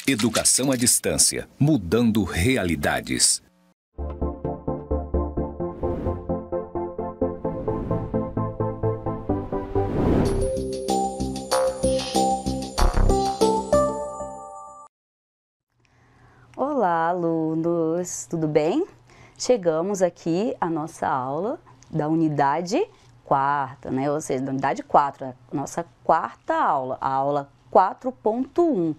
Educação à distância, mudando realidades. Olá, alunos! Tudo bem? Chegamos aqui à nossa aula da unidade 4ª, né? Ou seja, da unidade 4, a nossa 4ª aula, a aula 4.1.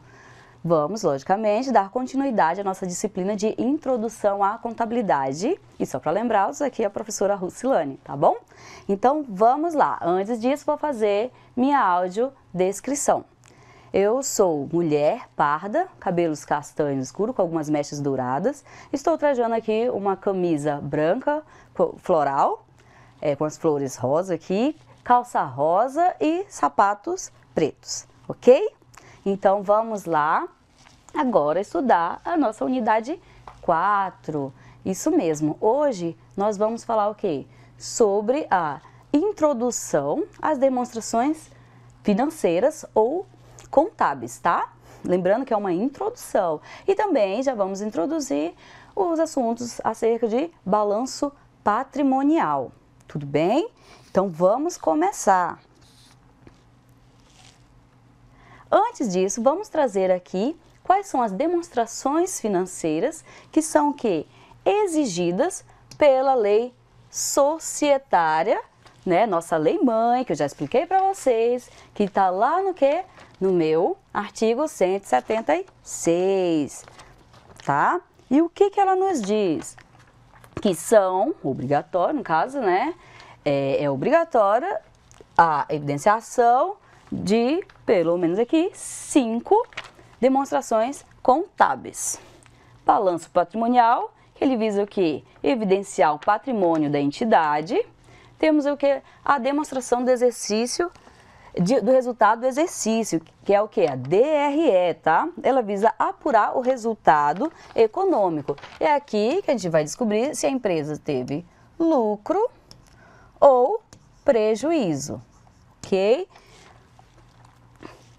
Vamos, logicamente, dar continuidade à nossa disciplina de Introdução à Contabilidade. E só para lembrá-los, aqui é a professora Rucilane, tá bom? Então, vamos lá. Antes disso, vou fazer minha audiodescrição. Eu sou mulher, parda, cabelos castanhos escuros com algumas mechas douradas. Estou trajando aqui uma camisa branca, floral, com as flores rosa aqui, calça rosa e sapatos pretos, ok? Então, vamos lá agora estudar a nossa unidade 4. Isso mesmo, hoje nós vamos falar o quê? Sobre a introdução às demonstrações financeiras ou contábeis, tá? Lembrando que é uma introdução. E também já vamos introduzir os assuntos acerca de balanço patrimonial. Tudo bem? Então vamos começar. Antes disso, vamos trazer aqui quais são as demonstrações financeiras que são o quê? Exigidas pela lei societária, né? Nossa lei mãe, que eu já expliquei para vocês, que está lá no quê? No meu artigo 176, tá? E o que ela nos diz? Que são obrigatórios, no caso, né? É obrigatória a evidenciação de, pelo menos aqui, 5 demonstrações contábeis. Balanço patrimonial, que ele visa o quê? Evidenciar o patrimônio da entidade. Temos o quê? A demonstração do exercício, do resultado do exercício, que é o quê? A DRE, tá? Ela visa apurar o resultado econômico. É aqui que a gente vai descobrir se a empresa teve lucro ou prejuízo, ok?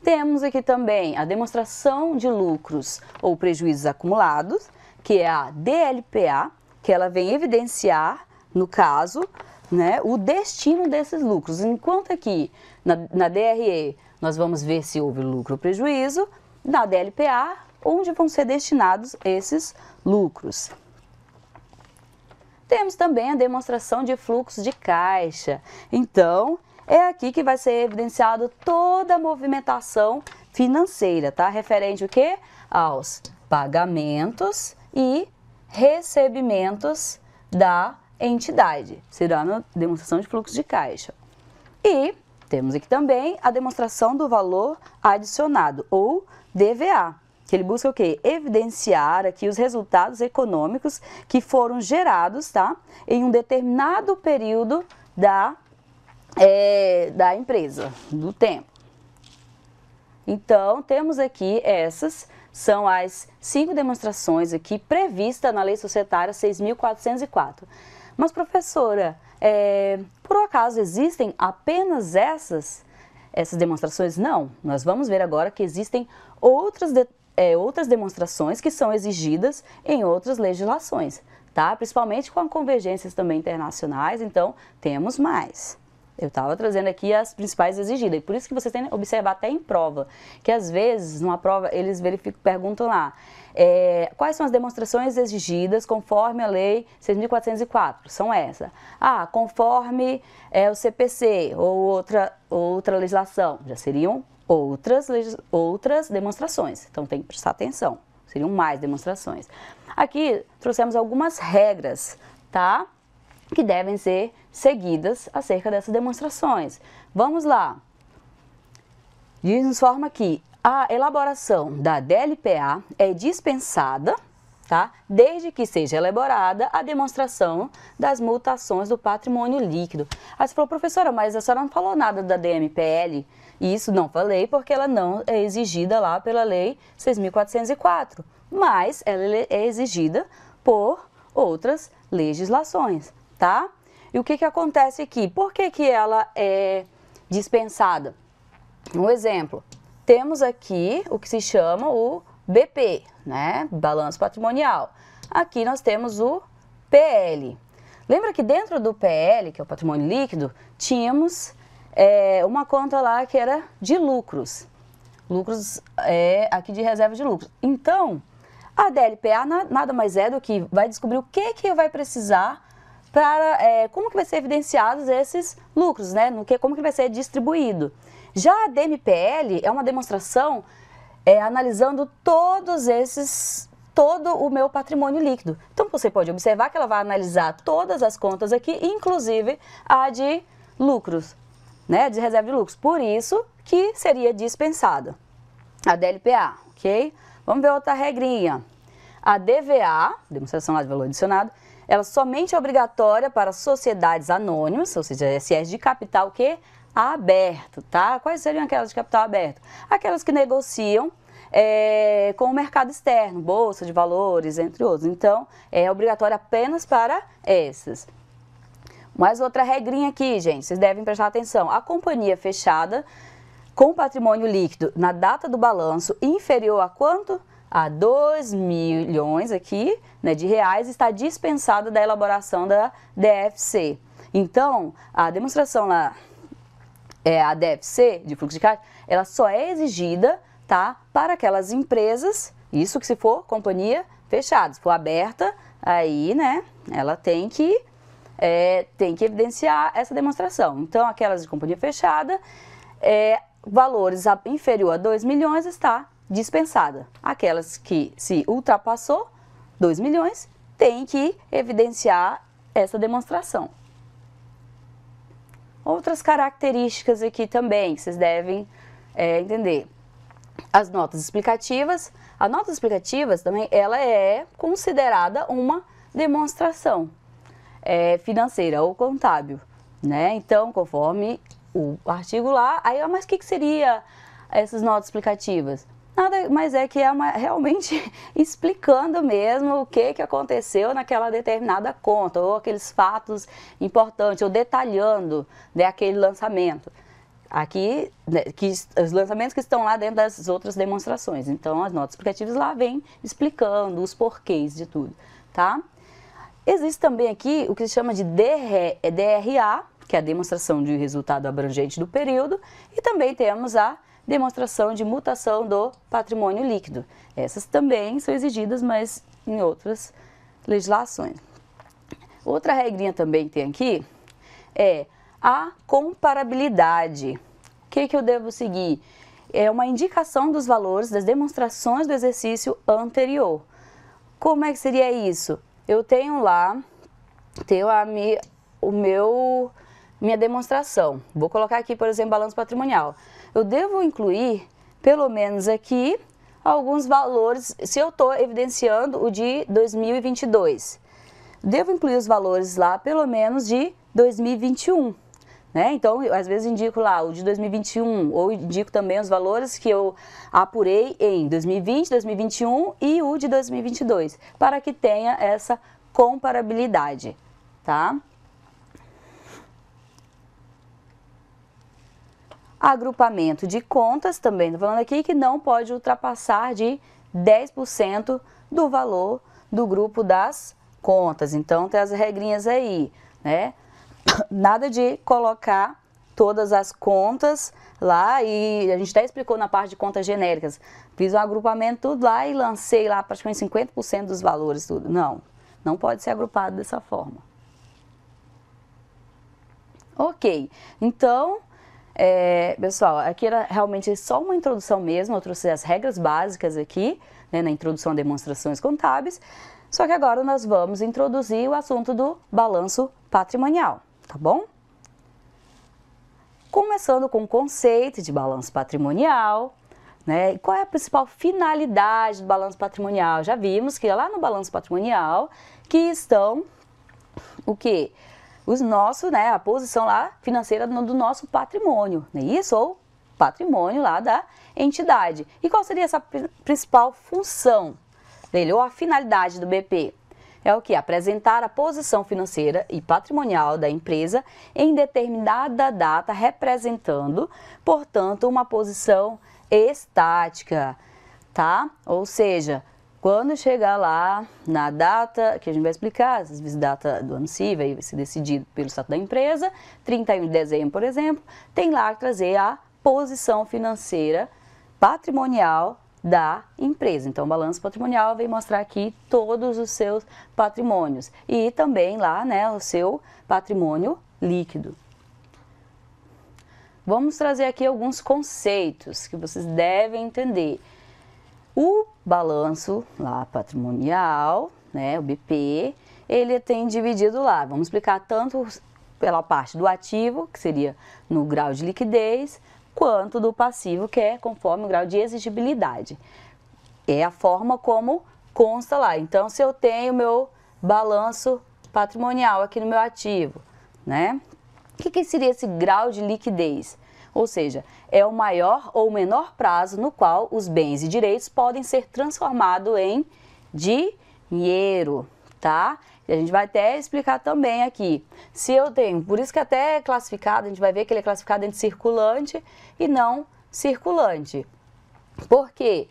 Temos aqui também a demonstração de lucros ou prejuízos acumulados, que é a DLPA, que ela vem evidenciar, no caso, né, o destino desses lucros. Enquanto aqui na DRE nós vamos ver se houve lucro ou prejuízo, na DLPA, onde vão ser destinados esses lucros. Temos também a demonstração de fluxo de caixa. Então, é aqui que vai ser evidenciado toda a movimentação financeira, tá? Referente o quê? Aos pagamentos e recebimentos da entidade. Será na demonstração de fluxo de caixa. E temos aqui também a demonstração do valor adicionado, ou DVA, que ele busca o quê? Evidenciar aqui os resultados econômicos que foram gerados, tá? Em um determinado período da empresa, do tempo. Então, temos aqui essas, são as 5 demonstrações aqui previstas na Lei Societária 6.404. Mas, professora, por acaso existem apenas essas demonstrações? Não, nós vamos ver agora que existem outras demonstrações que são exigidas em outras legislações, tá? Principalmente com convergências também internacionais, então temos mais. Eu estava trazendo aqui as principais exigidas, e por isso que vocês têm que observar até em prova, que às vezes, numa prova, eles perguntam lá, quais são as demonstrações exigidas conforme a Lei 6.404? São essas. Ah, conforme o CPC ou outra legislação, já seriam outras demonstrações, então tem que prestar atenção, seriam mais demonstrações. Aqui trouxemos algumas regras, tá? Que devem ser seguidas acerca dessas demonstrações. Vamos lá. Nos forma que a elaboração da DLPA é dispensada, tá? Desde que seja elaborada a demonstração das mutações do patrimônio líquido. Aí você falou, professora, mas a senhora não falou nada da DMPL. Isso não falei porque ela não é exigida lá pela Lei 6.404, mas ela é exigida por outras legislações, tá? E o que acontece aqui? Por que ela é dispensada? Um exemplo, temos aqui o que se chama o BP, né? Balanço patrimonial. Aqui nós temos o PL. Lembra que dentro do PL, que é o patrimônio líquido, tínhamos uma conta lá que era de lucros. Lucros aqui de reserva de lucros. Então, a DLPA nada mais é do que vai descobrir o que vai precisar para como que vai ser evidenciados esses lucros, né? Como que vai ser distribuído. Já a DMPL é uma demonstração analisando todo o meu patrimônio líquido. Então, você pode observar que ela vai analisar todas as contas aqui, inclusive a de lucros, né? De reserva de lucros. Por isso que seria dispensada a DLPA, ok? Vamos ver outra regrinha. A DVA, demonstração lá de valor adicionado, ela somente é obrigatória para sociedades anônimas, ou seja, SS de capital aberto, tá? Quais seriam aquelas de capital aberto? Aquelas que negociam com o mercado externo, bolsa de valores, entre outros. Então, é obrigatório apenas para essas. Mais outra regrinha aqui, gente, vocês devem prestar atenção. A companhia fechada com patrimônio líquido na data do balanço inferior a quanto? A 2 milhões aqui, né, de reais, está dispensada da elaboração da DFC. Então, a demonstração lá, a DFC, de fluxo de caixa, ela só é exigida, tá, para aquelas empresas, isso que se for companhia fechada. Se for aberta, aí, né, ela tem que evidenciar essa demonstração. Então, aquelas de companhia fechada, valores inferior a 2 milhões está dispensada. Aquelas que se ultrapassou 2 milhões, tem que evidenciar essa demonstração. Outras características aqui também, que vocês devem entender. As notas explicativas. A nota explicativas também, ela é considerada uma demonstração financeira ou contábil, né? Então, conforme o artigo lá, aí, mas o que seria essas notas explicativas? Nada mais é que realmente explicando mesmo o que aconteceu naquela determinada conta, ou aqueles fatos importantes, ou detalhando, né, aquele lançamento. Aqui, né, os lançamentos que estão lá dentro das outras demonstrações. Então, as notas explicativas lá vêm explicando os porquês de tudo, tá? Existe também aqui o que se chama de DRA, que é a demonstração de resultado abrangente do período, e também temos a demonstração de mutação do patrimônio líquido. Essas também são exigidas, mas em outras legislações. Outra regrinha também tem aqui é a comparabilidade. O que eu devo seguir? É uma indicação dos valores das demonstrações do exercício anterior. Como é que seria isso? Eu tenho lá, minha demonstração. Vou colocar aqui, por exemplo, balanço patrimonial. Eu devo incluir, pelo menos aqui, alguns valores, se eu estou evidenciando o de 2022. Devo incluir os valores lá, pelo menos, de 2021. Né? Então, às vezes indico lá o de 2021, ou indico também os valores que eu apurei em 2020, 2021 e o de 2022, para que tenha essa comparabilidade, tá? Agrupamento de contas, também estou falando aqui que não pode ultrapassar de 10% do valor do grupo das contas. Então, tem as regrinhas aí, né? Nada de colocar todas as contas lá, e a gente até explicou na parte de contas genéricas. Fiz um agrupamento tudo lá e lancei lá praticamente 50% dos valores, tudo. Não pode ser agrupado dessa forma. Ok, então, pessoal, aqui era realmente só uma introdução mesmo, eu trouxe as regras básicas aqui, né, na introdução a demonstrações contábeis, só que agora nós vamos introduzir o assunto do balanço patrimonial, tá bom? Começando com o conceito de balanço patrimonial, né? Qual é a principal finalidade do balanço patrimonial? Já vimos que lá no balanço patrimonial que estão o quê? Os nossos, né, a posição lá financeira do nosso patrimônio, não é isso? Ou patrimônio lá da entidade. E qual seria essa principal função dele, ou a finalidade do BP? É o que? Apresentar a posição financeira e patrimonial da empresa em determinada data, representando, portanto, uma posição estática. tá? Ou seja, quando chegar lá na data, que a gente vai explicar, às vezes data do ano civil, aí vai ser decidido pelo estatuto da empresa, 31 de dezembro, por exemplo, tem lá que trazer a posição financeira patrimonial da empresa. Então, o balanço patrimonial vem mostrar aqui todos os seus patrimônios e também lá, né, o seu patrimônio líquido. Vamos trazer aqui alguns conceitos que vocês devem entender. O balanço lá patrimonial, né, o BP, ele tem dividido lá. Vamos explicar tanto pela parte do ativo, que seria no grau de liquidez, quanto do passivo, que é conforme o grau de exigibilidade. É a forma como consta lá. Então, se eu tenho meu balanço patrimonial aqui no meu ativo, né? O que seria esse grau de liquidez? Ou seja, é o maior ou menor prazo no qual os bens e direitos podem ser transformados em dinheiro, tá? E a gente vai até explicar também aqui. Se eu tenho, por isso que até é classificado, a gente vai ver que ele é classificado entre circulante e não circulante. Por quê?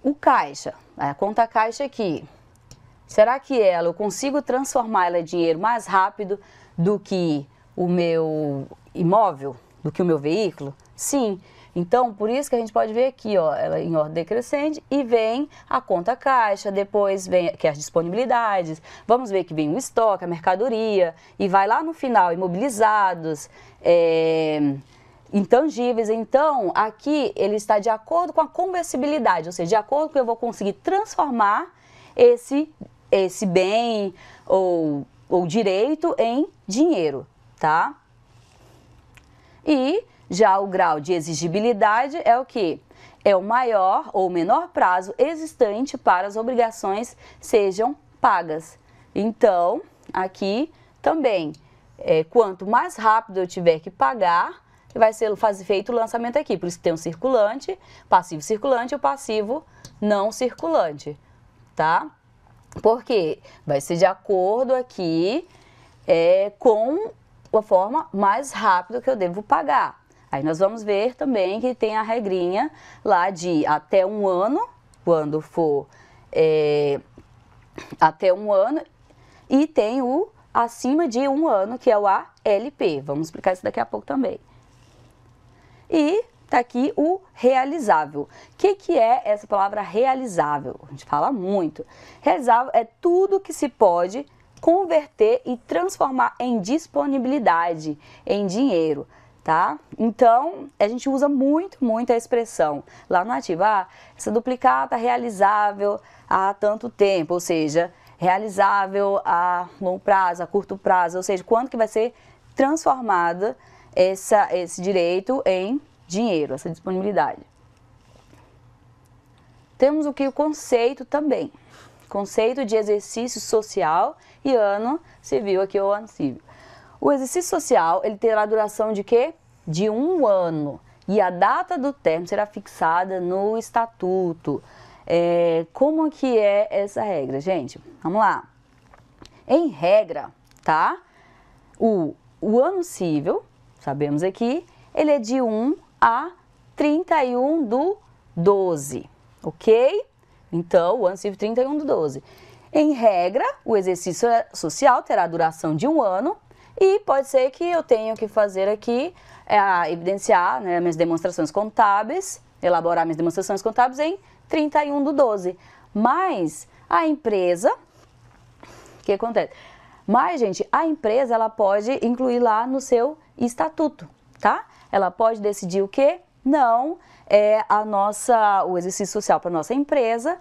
O caixa, a conta caixa aqui, será que eu consigo transformar ela em dinheiro mais rápido do que o meu imóvel, do que o meu veículo? Sim. Então, por isso que a gente pode ver aqui, ó, ela em ordem decrescente e vem a conta caixa, depois vem que as disponibilidades, vamos ver que vem o estoque, a mercadoria, e vai lá no final, imobilizados, intangíveis. Então, aqui ele está de acordo com a conversibilidade, ou seja, de acordo com que eu vou conseguir transformar esse bem ou direito em dinheiro, tá? E já o grau de exigibilidade é o que? É o maior ou menor prazo existente para as obrigações sejam pagas. Então, aqui também, quanto mais rápido eu tiver que pagar, vai ser feito o lançamento aqui. Por isso que tem um circulante, passivo circulante e o passivo não circulante, tá? Porque vai ser de acordo aqui com a forma mais rápida que eu devo pagar. Aí nós vamos ver também que tem a regrinha lá de até 1 ano, quando for até 1 ano, e tem o acima de 1 ano, que é o ALP. Vamos explicar isso daqui a pouco também. E tá aqui o realizável. O que é essa palavra realizável? A gente fala muito. Realizável é tudo que se pode converter e transformar em disponibilidade, em dinheiro, tá? Então, a gente usa muito a expressão lá no ativo. Essa duplicata realizável há tanto tempo, ou seja, realizável a longo prazo, a curto prazo, ou seja, quanto que vai ser transformada esse direito em dinheiro, essa disponibilidade. Temos o conceito também. Conceito de exercício social e ano civil, aqui é o ano civil. O exercício social, ele terá duração de quê? De 1 ano. E a data do término será fixada no estatuto. Como que é essa regra, gente? Vamos lá. Em regra, tá? O ano civil, sabemos aqui, ele é de 1 a 31/12, ok? Então, o ano civil 31/12. Em regra, o exercício social terá duração de 1 ano e pode ser que eu tenha que fazer aqui, evidenciar, né, minhas demonstrações contábeis, elaborar minhas demonstrações contábeis em 31/12. Mas a empresa, o que acontece? Mas, gente, a empresa, ela pode incluir lá no seu estatuto, tá? Ela pode decidir o quê? Não, o exercício social para a nossa empresa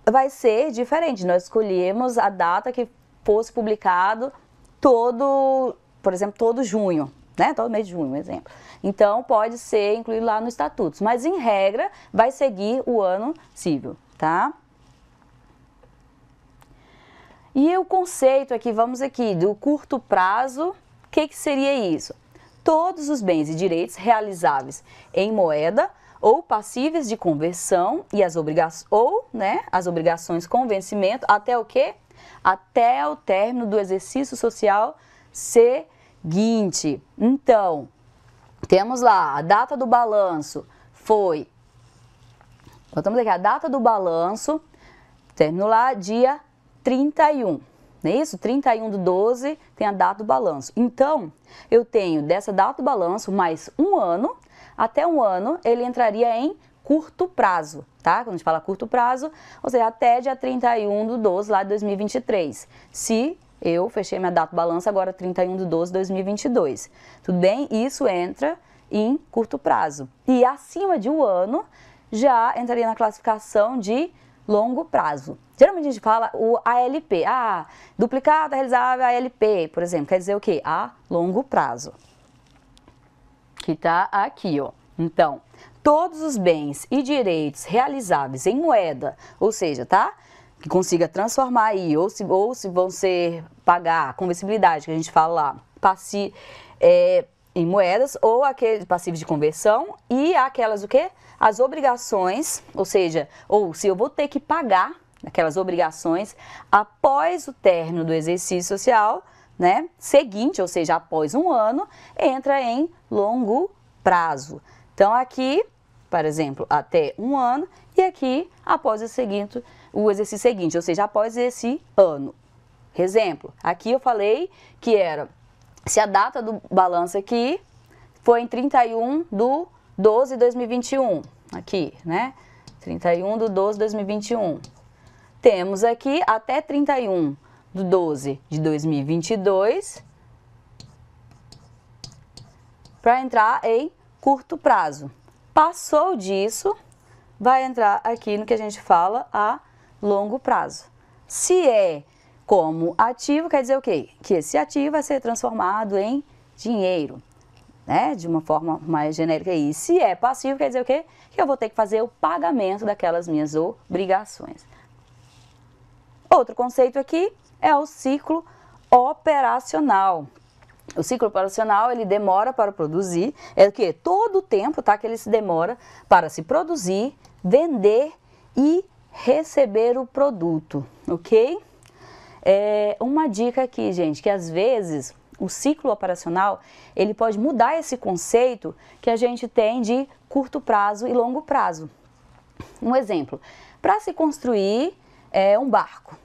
vai ser diferente. Nós escolhemos a data que fosse publicado por exemplo, todo junho, né? Todo mês de junho, um exemplo. Então, pode ser incluído lá no estatuto, mas em regra vai seguir o ano civil, tá? E o conceito aqui, vamos aqui, do curto prazo, o que seria isso? Todos os bens e direitos realizáveis em moeda ou passíveis de conversão e as obrigações com vencimento até o quê? Até o término do exercício social seguinte. Então, temos lá, a data do balanço foi Botamos aqui a data do balanço, terminou lá dia 31, não é isso? 31/12 tem a data do balanço. Então, eu tenho dessa data do balanço mais um ano, até um ano ele entraria em curto prazo, tá? Quando a gente fala curto prazo, ou seja, até dia 31/12 lá de 2023. Se eu fechei minha data do balanço agora 31/12/2022. Tudo bem? Isso entra em curto prazo. E acima de um ano, já entraria na classificação de longo prazo. Geralmente a gente fala o ALP. Duplicata realizável ALP, por exemplo. Quer dizer o quê? A longo prazo. Que tá aqui, ó. Então, todos os bens e direitos realizáveis em moeda, ou seja, tá? Que consiga transformar aí, ou se vão ser pagar a conversibilidade, que a gente fala lá, em moedas, ou aqueles passivos de conversão, e aquelas o quê? As obrigações, ou seja, ou se eu vou ter que pagar aquelas obrigações após o término do exercício social, né? Seguinte, ou seja, após um ano, entra em longo prazo. Então, aqui, por exemplo, até um ano, e aqui, após o exercício seguinte, ou seja, após esse ano. Exemplo, aqui eu falei que era, se a data do balanço aqui foi em 31/12/2021, aqui, né? 31/12/2021. Temos aqui até 31/12/2022 para entrar em curto prazo. Passou disso, vai entrar aqui no que a gente fala a longo prazo. Se é como ativo, quer dizer o quê? Que esse ativo vai ser transformado em dinheiro, né? De uma forma mais genérica. E se é passivo, quer dizer o quê? Que eu vou ter que fazer o pagamento daquelas minhas obrigações. Outro conceito aqui é o ciclo operacional. O ciclo operacional, ele demora para produzir, é o quê? Todo o tempo, tá? Que ele se demora para se produzir, vender e receber o produto, ok? Uma dica aqui, gente, que às vezes o ciclo operacional, ele pode mudar esse conceito que a gente tem de curto prazo e longo prazo. Um exemplo, para se construir um barco.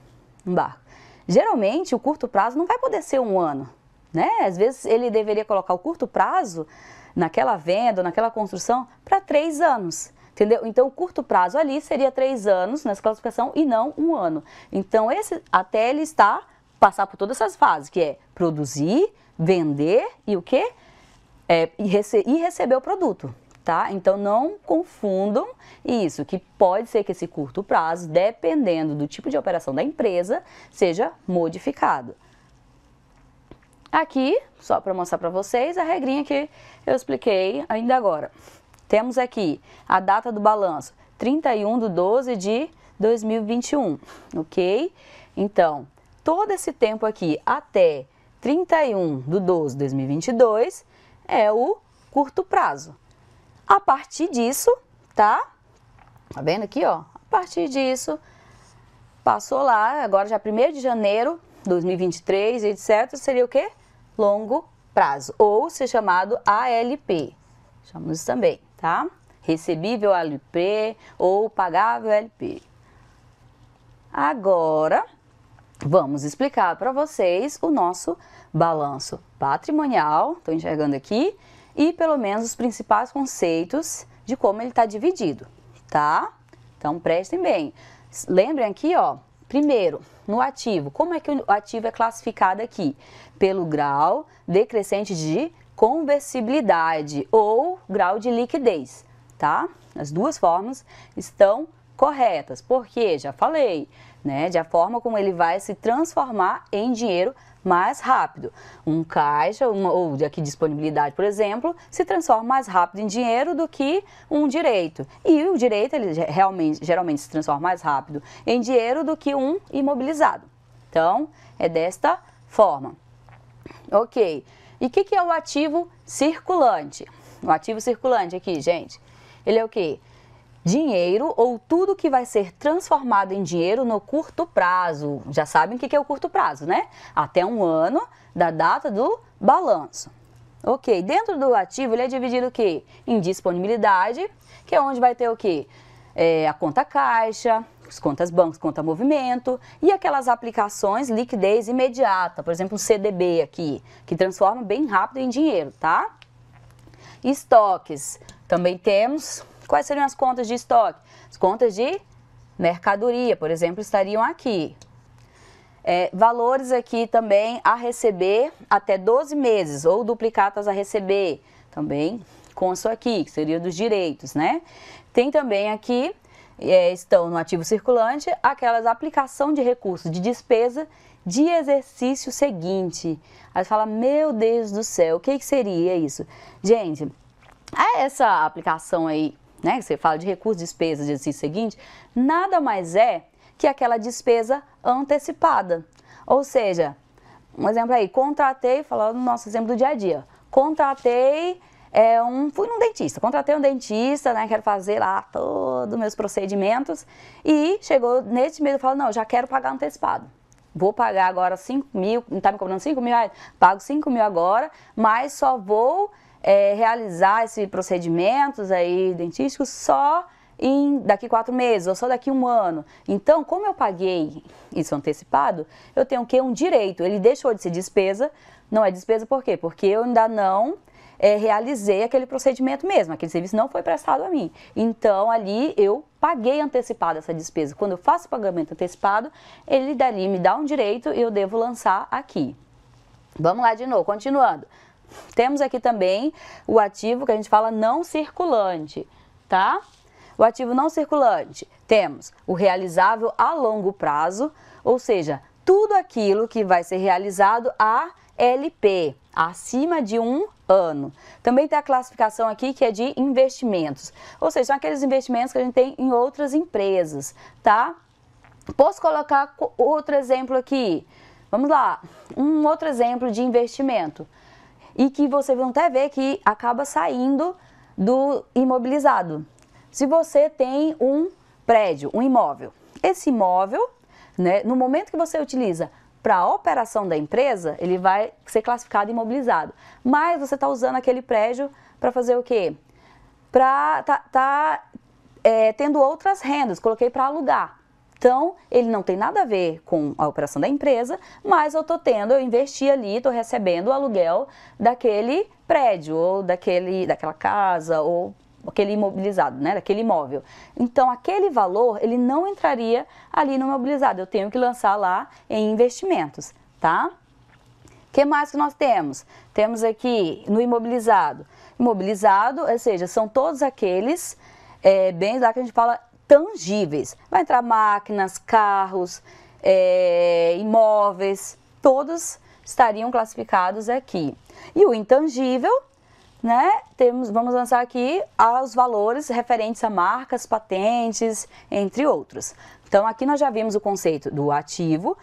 Geralmente, o curto prazo não vai poder ser um ano, né? Às vezes, ele deveria colocar o curto prazo naquela venda, naquela construção, para 3 anos. Entendeu? Então, o curto prazo ali seria 3 anos nessa classificação e não um ano. Então, até ele passar por todas essas fases, que é produzir, vender e o quê? E receber o produto, tá? Então, não confundam isso, que pode ser que esse curto prazo, dependendo do tipo de operação da empresa, seja modificado. Aqui, só para mostrar para vocês, a regrinha que eu expliquei ainda agora. Temos aqui a data do balanço, 31/12/2021, ok? Então, todo esse tempo aqui até 31/12/2022 é o curto prazo. A partir disso, tá? Tá vendo aqui, ó? A partir disso, passou lá, agora já 1º de janeiro de 2023, etc., seria o quê? Longo prazo, ou ser chamado ALP. Chamamos também, tá? Recebível ALP ou pagável ALP. Agora, vamos explicar para vocês o nosso balanço patrimonial, estou enxergando aqui, e pelo menos os principais conceitos de como ele está dividido, tá? Então, prestem bem. Lembrem aqui, ó, primeiro, no ativo, como é que o ativo é classificado aqui? Pelo grau decrescente de conversibilidade ou grau de liquidez, tá? As duas formas estão corretas, porque já falei, né, de a forma como ele vai se transformar em dinheiro mais rápido. Um caixa, ou aqui disponibilidade, por exemplo, se transforma mais rápido em dinheiro do que um direito. E o direito, ele geralmente se transforma mais rápido em dinheiro do que um imobilizado. Então, é desta forma. Ok. E o que é o ativo circulante? O ativo circulante aqui, gente, ele é o quê? Dinheiro ou tudo que vai ser transformado em dinheiro no curto prazo. Já sabem o que é o curto prazo, né? Até um ano da data do balanço. Ok, dentro do ativo ele é dividido o quê? Em disponibilidade, que é onde vai ter o quê? a conta caixa, as contas bancos, conta movimento e aquelas aplicações liquidez imediata, por exemplo, o CDB aqui, que transforma bem rápido em dinheiro, tá? Estoques, também temos, quais seriam as contas de estoque? As contas de mercadoria, por exemplo, estariam aqui. Valores aqui também a receber até 12 meses, ou duplicatas a receber, também consta aqui, que seria dos direitos, né? Tem também aqui, estão no ativo circulante, aquelas aplicação de recursos de despesa de exercício seguinte. Aí você fala, meu Deus do céu, o que seria isso? Gente, essa aplicação aí, né, que você fala de recursos de despesa de exercício seguinte, nada mais é que aquela despesa antecipada. Ou seja, um exemplo aí, contratei, falando no nosso exemplo do dia a dia, contratei, fui num dentista, contratei um dentista, né, quero fazer lá todos os meus procedimentos e chegou nesse mês eu falo, não, já quero pagar antecipado. Vou pagar agora 5 mil, não está me cobrando 5 mil reais? Pago 5 mil agora, mas só vou realizar esses procedimentos aí dentísticos só daqui 4 meses ou só daqui 1 ano. Então, como eu paguei isso antecipado, eu tenho o quê? Um direito. Ele deixou de ser despesa. Não é despesa por quê? Porque eu ainda não realizei aquele procedimento mesmo. Aquele serviço não foi prestado a mim. Então, ali eu paguei antecipado essa despesa. Quando eu faço pagamento antecipado, ele dali me dá um direito e eu devo lançar aqui. Vamos lá de novo, continuando. Temos aqui também o ativo que a gente fala não circulante, tá? O ativo não circulante, temos o realizável a longo prazo, ou seja, tudo aquilo que vai ser realizado a LP, acima de 1 ano. Também tem a classificação aqui que é de investimentos, ou seja, são aqueles investimentos que a gente tem em outras empresas, tá? Posso colocar outro exemplo aqui? Vamos lá, um outro exemplo de investimento. E que vocês vão até ver que acaba saindo do imobilizado. Se você tem um prédio, um imóvel, esse imóvel, né, no momento que você utiliza para a operação da empresa, ele vai ser classificado imobilizado. Mas você está usando aquele prédio para fazer o quê? Para tendo outras rendas, coloquei para alugar. Então, ele não tem nada a ver com a operação da empresa, mas eu investi ali, estou recebendo o aluguel daquele prédio, ou daquela casa, ou aquele imobilizado, né, daquele imóvel. Então, aquele valor, ele não entraria ali no imobilizado, eu tenho que lançar lá em investimentos, tá? O que mais que nós temos? Temos aqui no imobilizado. Imobilizado, ou seja, são todos aqueles bens lá que a gente fala tangíveis. Vai entrar máquinas, carros, imóveis, todos estariam classificados aqui. E o intangível, né, vamos lançar aqui os valores referentes a marcas, patentes, entre outros. Então, aqui nós já vimos o conceito do ativo,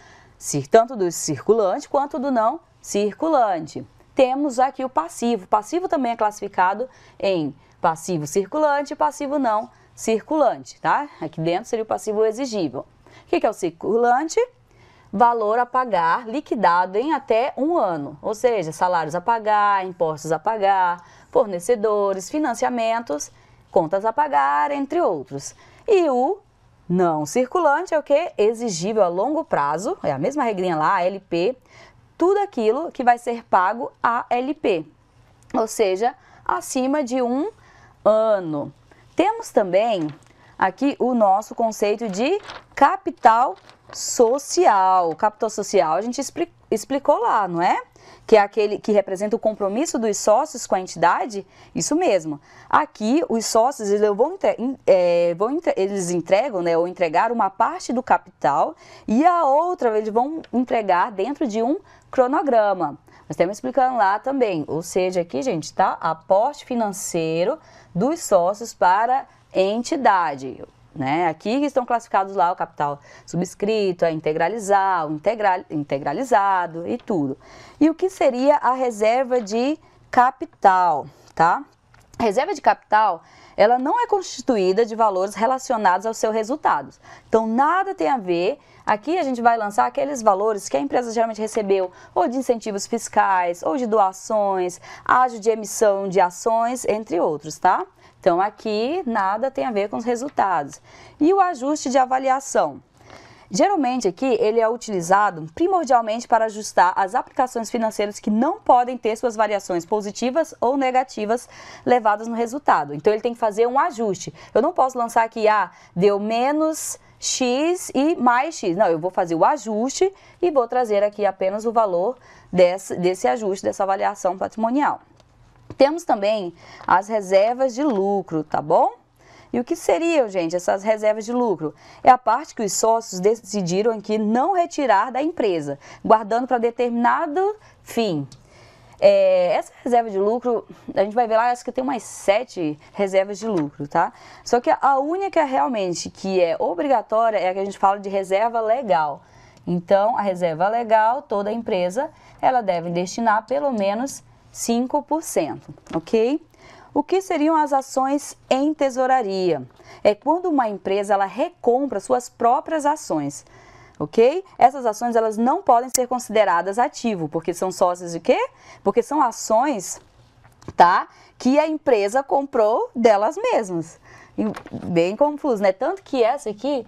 tanto do circulante quanto do não circulante. Temos aqui o passivo. O passivo também é classificado em passivo circulante e passivo não circulante, tá? Aqui dentro seria o passivo exigível. O que é o circulante? Valor a pagar liquidado em até 1 ano, ou seja, salários a pagar, impostos a pagar, fornecedores, financiamentos, contas a pagar, entre outros. E o não circulante é o que? Exigível a longo prazo, é a mesma regrinha lá, a LP, tudo aquilo que vai ser pago a LP, ou seja, acima de 1 ano. Temos também aqui o nosso conceito de capital social. O capital social a gente explicou lá, não é? Que é aquele que representa o compromisso dos sócios com a entidade. Isso mesmo. Aqui os sócios eles entregam, né, ou entregar uma parte do capital e a outra eles vão entregar dentro de um cronograma. Nós estamos explicando lá também, ou seja, aqui, gente, tá? Aporte financeiro dos sócios para entidade, né? Aqui estão classificados lá o capital subscrito, a integralizar, o integralizado e tudo. E o que seria a reserva de capital, tá? A reserva de capital ela não é constituída de valores relacionados aos seus resultados. Então, nada tem a ver. Aqui a gente vai lançar aqueles valores que a empresa geralmente recebeu, ou de incentivos fiscais, ou de doações, ágio de emissão de ações, entre outros, tá? Então, aqui nada tem a ver com os resultados. E o ajuste de avaliação? Geralmente aqui ele é utilizado primordialmente para ajustar as aplicações financeiras que não podem ter suas variações positivas ou negativas levadas no resultado. Então ele tem que fazer um ajuste. Eu não posso lançar aqui, deu menos X e mais X. Não, eu vou fazer o ajuste e vou trazer aqui apenas o valor desse ajuste, dessa avaliação patrimonial. Temos também as reservas de lucro, tá bom? E o que seriam, gente, essas reservas de lucro? É a parte que os sócios decidiram aqui não retirar da empresa, guardando para determinado fim. Essa reserva de lucro, a gente vai ver lá, acho que tem umas 7 reservas de lucro, tá? Só que a única realmente que é obrigatória é a que a gente fala de reserva legal. Então, a reserva legal, toda empresa, ela deve destinar pelo menos 5%, ok? O que seriam as ações em tesouraria? É quando uma empresa ela recompra suas próprias ações, ok? Essas ações elas não podem ser consideradas ativo, porque são sócios de quê? Porque são ações, tá? Que a empresa comprou delas mesmas. Bem confuso, né? Tanto que essa aqui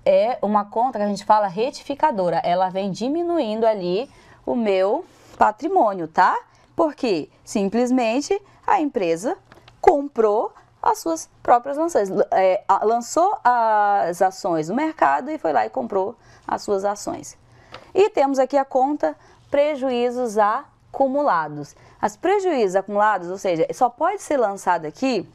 é uma conta que a gente fala retificadora. Ela vem diminuindo ali o meu patrimônio, tá? Porque simplesmente a empresa comprou as suas próprias ações, lançou as ações no mercado e foi lá e comprou as suas ações. E temos aqui a conta prejuízos acumulados. As prejuízos acumulados, ou seja, só pode ser lançado aqui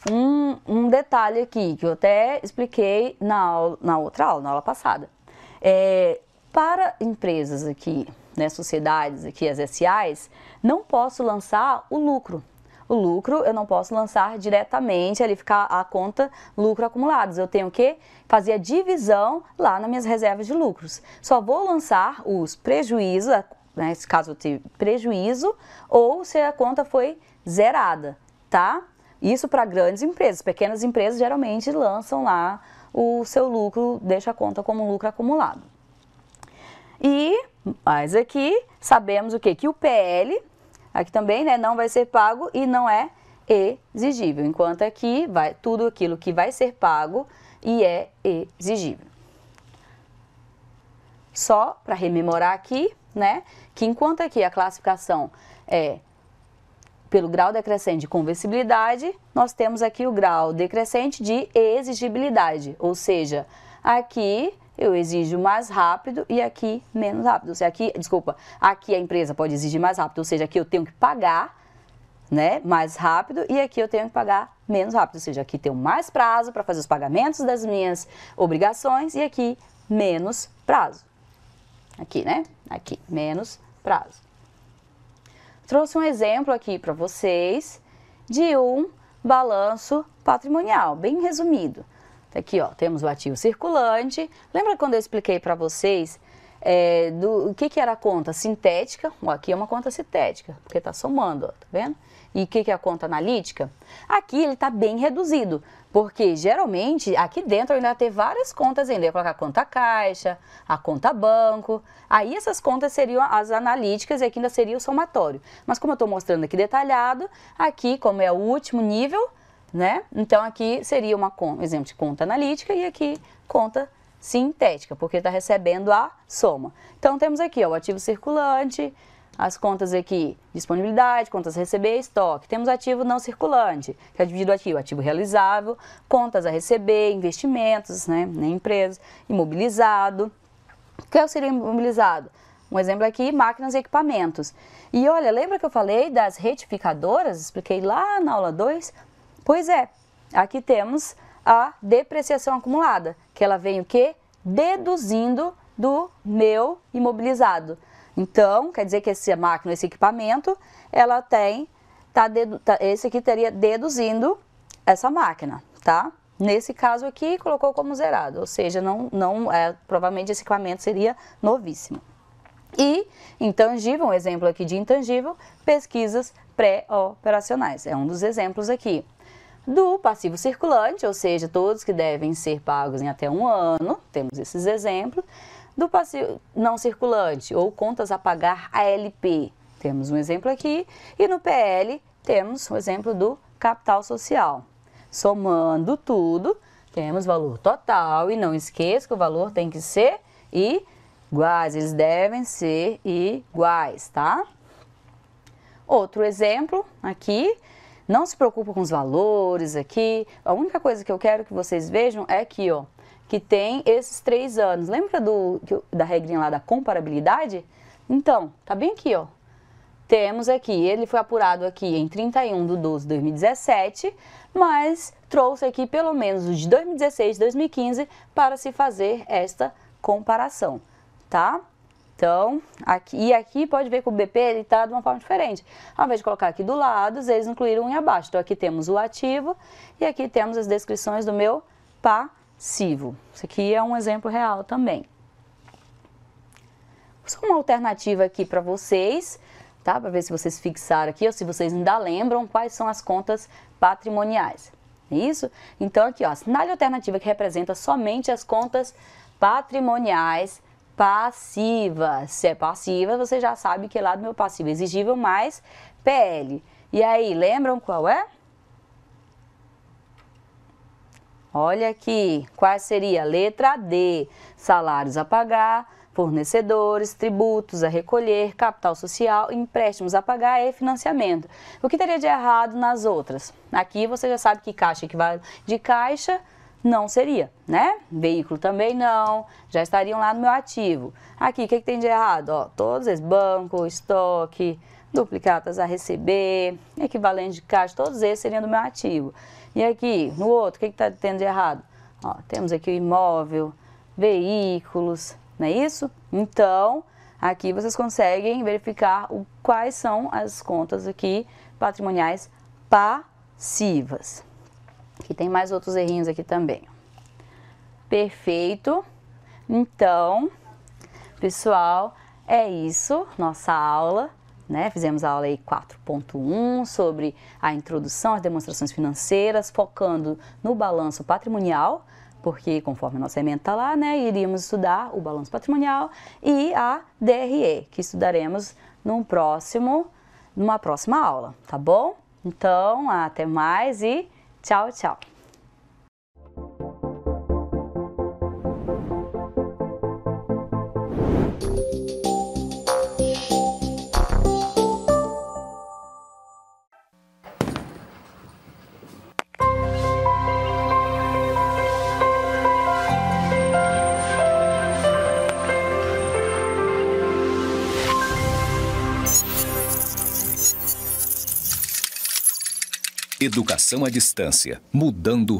um detalhe aqui, que eu até expliquei na outra aula, na aula passada. Para empresas aqui, né, sociedades aqui, as SAs, não posso lançar o lucro. O lucro eu não posso lançar diretamente, ali ficar a conta lucro acumulados. Eu tenho que fazer a divisão lá nas minhas reservas de lucros. Só vou lançar os prejuízos, né, se caso eu tenha prejuízo, ou se a conta foi zerada, tá? Isso para grandes empresas. Pequenas empresas geralmente lançam lá o seu lucro, deixa a conta como lucro acumulado. Mas aqui sabemos o quê? Que o PL, aqui também, né, não vai ser pago e não é exigível. Enquanto aqui vai tudo aquilo que vai ser pago e é exigível. Só para rememorar aqui, né, que enquanto aqui a classificação é pelo grau decrescente de conversibilidade, nós temos aqui o grau decrescente de exigibilidade, ou seja, aqui eu exijo mais rápido e aqui menos rápido. Ou seja, aqui a empresa pode exigir mais rápido, ou seja, aqui eu tenho que pagar, né, mais rápido e aqui eu tenho que pagar menos rápido. Ou seja, aqui tenho mais prazo para fazer os pagamentos das minhas obrigações e aqui menos prazo. Aqui, né? Aqui, menos prazo. Trouxe um exemplo aqui para vocês de um balanço patrimonial, bem resumido. Aqui, ó, temos o ativo circulante. Lembra quando eu expliquei para vocês o que era a conta sintética? Aqui é uma conta sintética, porque está somando, ó, tá vendo? E o que é a conta analítica? Aqui ele está bem reduzido, porque geralmente aqui dentro eu ainda ter várias contas ainda. Eu ia colocar a conta caixa, a conta banco. Aí essas contas seriam as analíticas e aqui ainda seria o somatório. Mas como eu estou mostrando aqui detalhado, aqui como é o último nível, né? Então aqui seria um exemplo de conta analítica e aqui conta sintética, porque está recebendo a soma. Então temos aqui, ó, o ativo circulante, as contas aqui, disponibilidade, contas a receber, estoque. Temos ativo não circulante, que é dividido aqui, o ativo realizável, contas a receber, investimentos, né, em empresas, imobilizado. O que seria imobilizado? Um exemplo aqui, máquinas e equipamentos. E olha, lembra que eu falei das retificadoras? Expliquei lá na aula 2? Pois é, aqui temos a depreciação acumulada, que ela vem o quê? Deduzindo do meu imobilizado. Então, quer dizer que essa máquina, esse equipamento, ela esse aqui estaria deduzindo essa máquina, tá? Nesse caso aqui, colocou como zerado, ou seja, provavelmente esse equipamento seria novíssimo. E intangível, um exemplo aqui de intangível, pesquisas pré-operacionais. É um dos exemplos aqui. Do passivo circulante, ou seja, todos que devem ser pagos em até 1 ano, temos esses exemplos. Do passivo não circulante, ou contas a pagar ALP, temos um exemplo aqui. E no PL, temos o exemplo do capital social. Somando tudo, temos valor total, e não esqueça que o valor tem que ser iguais, eles devem ser iguais, tá? Outro exemplo aqui, não se preocupe com os valores aqui, a única coisa que eu quero que vocês vejam é aqui, ó, que tem esses 3 anos. Lembra da regrinha lá da comparabilidade? Então, tá bem aqui, ó. Temos aqui, ele foi apurado aqui em 31/12/2017, mas trouxe aqui pelo menos os de 2016 e 2015 para se fazer esta comparação, tá? Então, aqui pode ver que o BP ele está de uma forma diferente. Ao invés de colocar aqui do lado, eles incluíram um abaixo. Então, aqui temos o ativo e aqui temos as descrições do meu passivo. Isso aqui é um exemplo real também. Só uma alternativa aqui para vocês, tá? Para ver se vocês fixaram aqui ou se vocês ainda lembram quais são as contas patrimoniais. É isso? Então, aqui, ó, assinale a alternativa que representa somente as contas patrimoniais passivas. Se é passiva, você já sabe que é lá do meu passivo exigível mais PL. E aí, lembram qual é? Olha aqui, qual seria? Letra D, salários a pagar, fornecedores, tributos a recolher, capital social, empréstimos a pagar e financiamento. O que teria de errado nas outras? Aqui você já sabe que caixa equivale de caixa, não seria, né? Veículo também não, já estariam lá no meu ativo. Aqui, o que tem de errado? Ó, todos esses, banco, estoque, duplicatas a receber, equivalente de caixa, todos esses seriam do meu ativo. E aqui, no outro, o que está tendo de errado? Ó, temos aqui o imóvel, veículos, não é isso? Então, aqui vocês conseguem verificar quais são as contas aqui patrimoniais passivas. Aqui tem mais outros errinhos aqui também. Perfeito. Então, pessoal, é isso, nossa aula, né? Fizemos a aula aí 4.1 sobre a introdução às demonstrações financeiras, focando no balanço patrimonial, porque conforme a nossa ementa está lá, né, iríamos estudar o balanço patrimonial e a DRE, que estudaremos numa próxima aula, tá bom? Então, até mais e tchau, tchau! Educação à distância, mudando